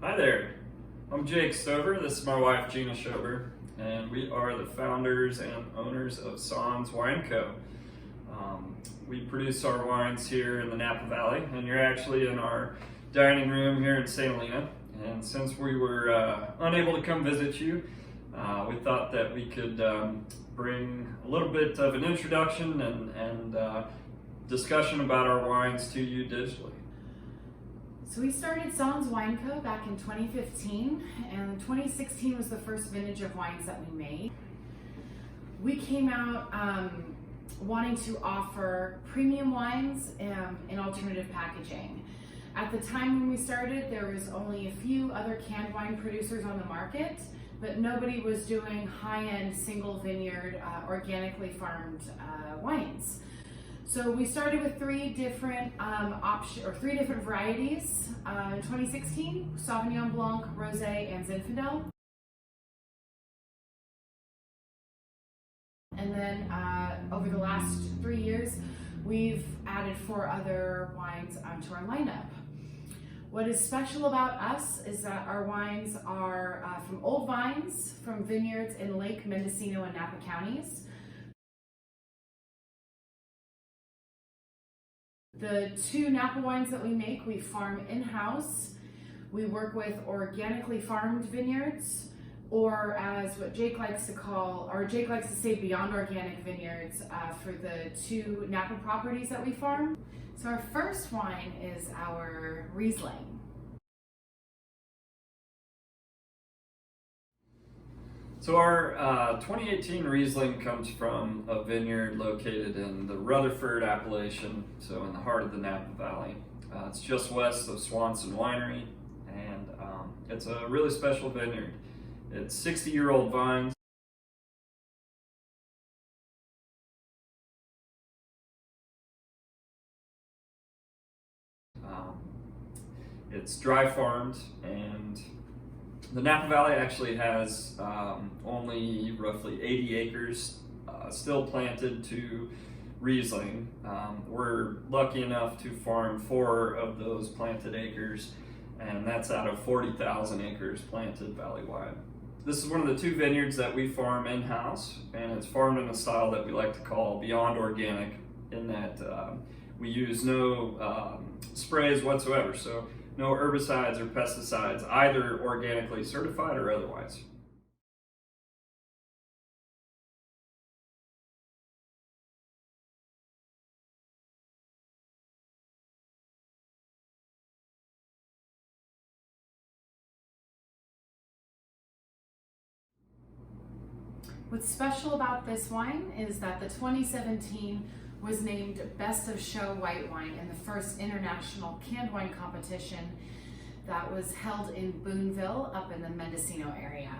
Hi there, I'm Jake Schober. This is my wife Gina Schober, and we are the founders and owners of Sans Wine Co. We produce our wines here in the Napa Valley, and you're actually in our dining room here in St. Helena. And since we were unable to come visit you, we thought that we could bring a little bit of an introduction and discussion about our wines to you digitally. So we started Sans Wine Co. back in 2015, and 2016 was the first vintage of wines that we made. We came out wanting to offer premium wines in alternative packaging. At the time when we started, there was only a few other canned wine producers on the market, but nobody was doing high-end single vineyard, organically farmed wines. So we started with three different varieties in 2016: Sauvignon Blanc, Rosé, and Zinfandel. And then over the last 3 years, we've added 4 other wines to our lineup. What is special about us is that our wines are from old vines, from vineyards in Lake, Mendocino, and Napa counties. The 2 Napa wines that we make, we farm in-house. We work with organically farmed vineyards, or as what Jake likes to call, or Jake likes to say, beyond organic vineyards for the 2 Napa properties that we farm. So our first wine is our Riesling. So our 2018 Riesling comes from a vineyard located in the Rutherford appellation, so in the heart of the Napa Valley. It's just west of Swanson Winery, and it's a really special vineyard. It's 60-year-old vines. It's dry farmed, and the Napa Valley actually has only roughly 80 acres still planted to Riesling. We're lucky enough to farm 4 of those planted acres, and that's out of 40,000 acres planted valley-wide. This is one of the 2 vineyards that we farm in-house, and it's farmed in a style that we like to call beyond organic, in that we use no sprays whatsoever. So no herbicides or pesticides, either organically certified or otherwise. What's special about this wine is that the 2017 was named Best of Show White Wine in the first international canned wine competition that was held in Boonville up in the Mendocino area.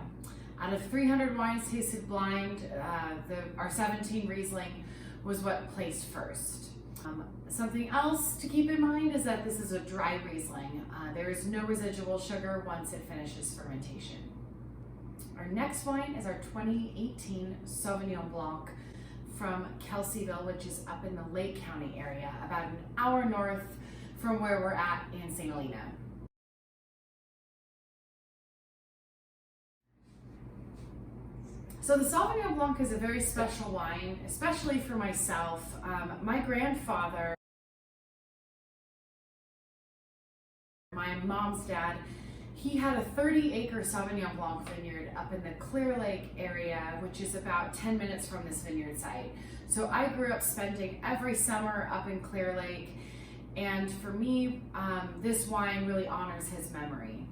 Out of 300 wines tasted blind, our 17 Riesling was what placed first. Something else to keep in mind is that this is a dry Riesling. There is no residual sugar once it finishes fermentation. Our next wine is our 2018 Sauvignon Blanc from Kelseyville, which is up in the Lake County area, about an hour north from where we're at in St. Helena. So the Sauvignon Blanc is a very special wine, especially for myself. My grandfather, my mom's dad, he had a 30-acre Sauvignon Blanc vineyard up in the Clear Lake area, which is about 10 minutes from this vineyard site. So I grew up spending every summer up in Clear Lake, and for me, this wine really honors his memory.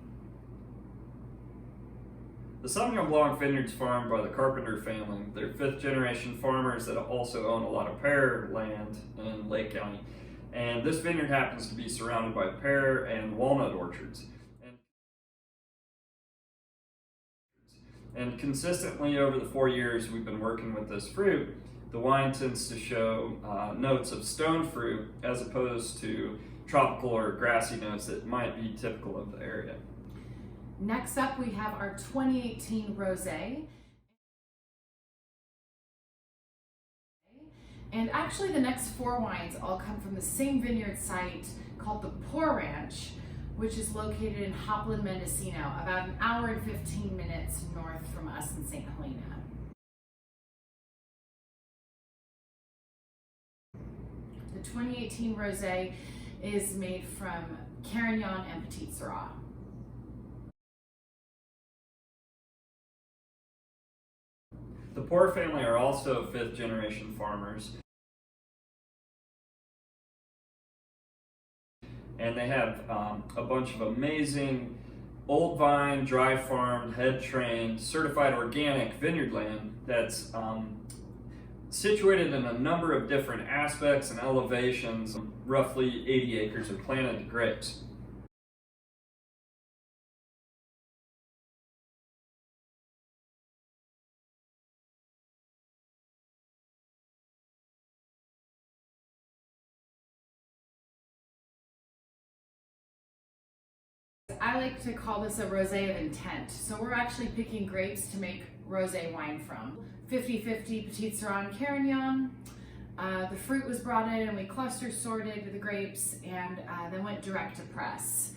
The Sauvignon Blanc vineyard's farmed by the Carpenter family. They're 5th-generation farmers that also own a lot of pear land in Lake County. And this vineyard happens to be surrounded by pear and walnut orchards. And consistently over the 4 years we've been working with this fruit, the wine tends to show notes of stone fruit as opposed to tropical or grassy notes that might be typical of the area. Next up, we have our 2018 Rosé. And actually the next 4 wines all come from the same vineyard site called the Poor Ranch, which is located in Hopland, Mendocino, about an hour and 15 minutes north from us in St. Helena. The 2018 Rosé is made from Carignan and Petit Syrah. The Pour family are also fifth-generation farmers, and they have a bunch of amazing old vine, dry farmed, head trained, certified organic vineyard land that's situated in a number of different aspects and elevations. Roughly 80 acres of planted grapes. I like to call this a rosé of intent. So we're actually picking grapes to make rosé wine from. 50-50 Petit Syrah and Carignan. The fruit was brought in and we cluster sorted the grapes and then went direct to press.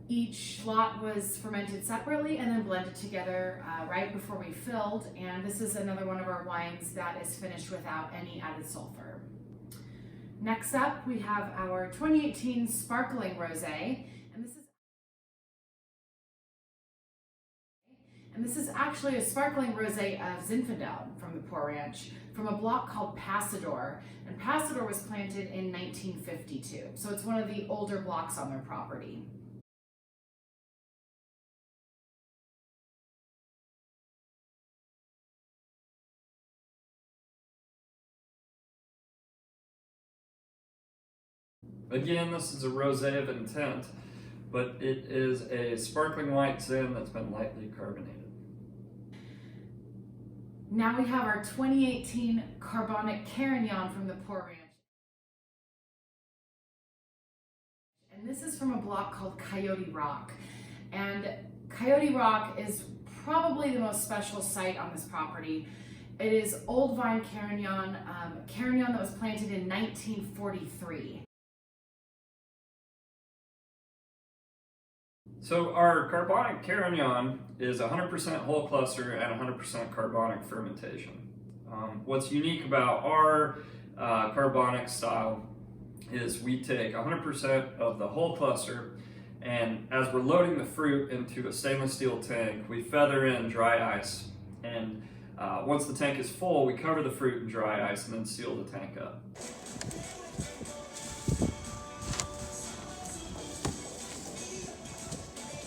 Each lot was fermented separately and then blended together right before we filled, and this is another one of our wines that is finished without any added sulfur. Next up, we have our 2018 Sparkling Rosé, and this is actually a sparkling rosé of Zinfandel from the Pour Ranch, from a block called Passador, and Passador was planted in 1952, so it's one of the older blocks on their property. Again, this is a rosé of intent, but it is a sparkling white zin that's been lightly carbonated. Now we have our 2018 Carbonic Carignan from the Pour Ranch. And this is from a block called Coyote Rock. And Coyote Rock is probably the most special site on this property. It is old vine Carignan, Carignan that was planted in 1943. So our Carbonic Carignan is 100% whole cluster and 100% carbonic fermentation. What's unique about our carbonic style is we take 100% of the whole cluster, and as we're loading the fruit into a stainless steel tank, we feather in dry ice. And once the tank is full, we cover the fruit in dry ice and then seal the tank up.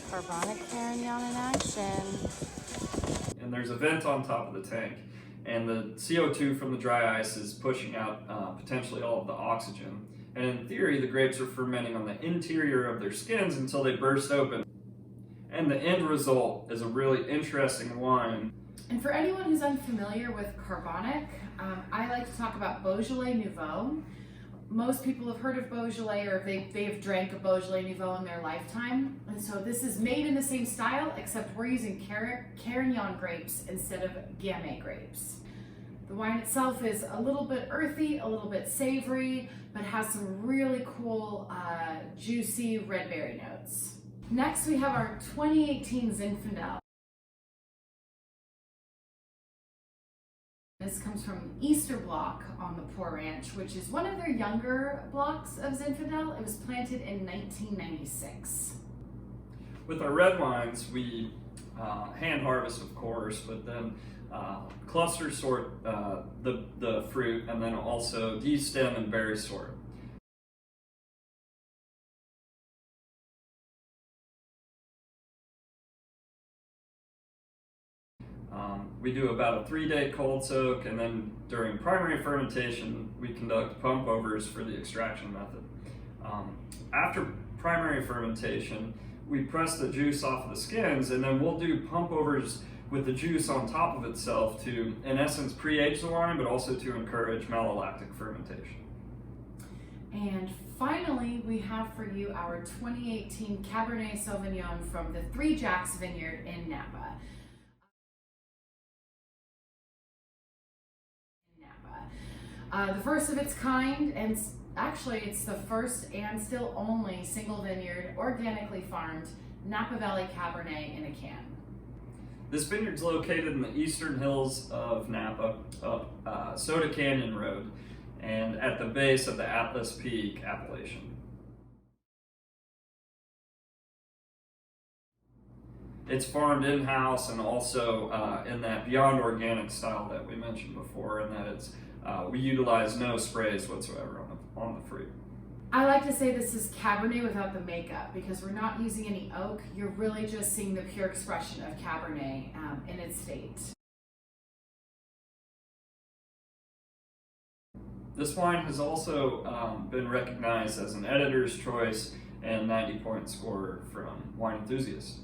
Carbonic Carignan in action. And there's a vent on top of the tank, and the CO2 from the dry ice is pushing out potentially all of the oxygen. And in theory, the grapes are fermenting on the interior of their skins until they burst open. And the end result is a really interesting wine. And for anyone who's unfamiliar with carbonic, I like to talk about Beaujolais Nouveau. Most people have heard of Beaujolais, or they've drank a Beaujolais Nouveau in their lifetime. And so this is made in the same style, except we're using Carignan grapes instead of Gamay grapes. The wine itself is a little bit earthy, a little bit savory, but has some really cool, juicy red berry notes. Next, we have our 2018 Zinfandel. This comes from Easter Block on the Pour Ranch, which is one of their younger blocks of Zinfandel. It was planted in 1996. With our red wines, we hand harvest, of course, but then cluster sort the fruit, and then also destem and berry sort. We do about a 3-day cold soak, and then during primary fermentation, we conduct pump overs for the extraction method. After primary fermentation, we press the juice off of the skins, and then we'll do pump overs with the juice on top of itself to, in essence, pre-age the wine, but also to encourage malolactic fermentation. And finally, we have for you our 2018 Cabernet Sauvignon from the Three Jacks Vineyard in Napa. The first of its kind, and Actually, it's the first and still only single vineyard, organically farmed Napa Valley Cabernet in a can. This vineyard's located in the eastern hills of Napa, up Soda Canyon Road, and at the base of the Atlas Peak appellation. It's farmed in-house and also in that beyond organic style that we mentioned before, and that it's we utilize no sprays whatsoever on the fruit. I like to say this is Cabernet without the makeup because we're not using any oak. You're really just seeing the pure expression of Cabernet in its state. This wine has also been recognized as an editor's choice and 90-point score from Wine Enthusiast.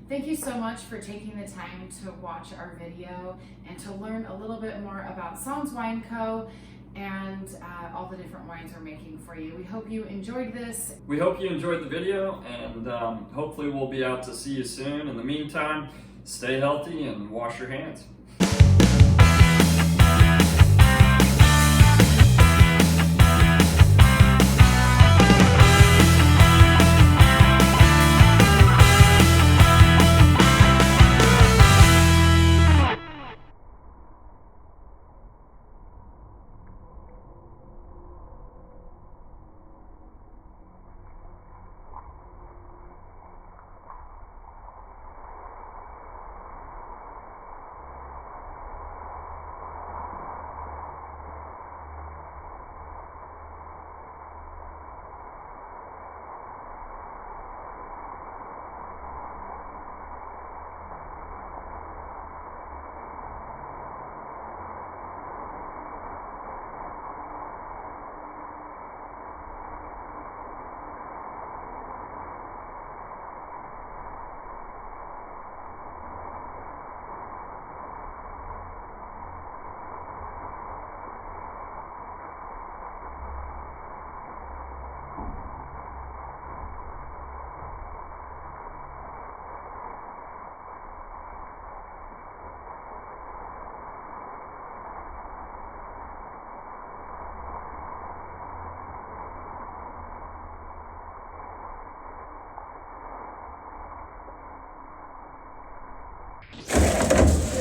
Thank you so much for taking the time to watch our video and to learn a little bit more about Sans Wine Co. and all the different wines we're making for you. We hope you enjoyed this. We hope you enjoyed the video, and hopefully we'll be out to see you soon. In the meantime, stay healthy and wash your hands.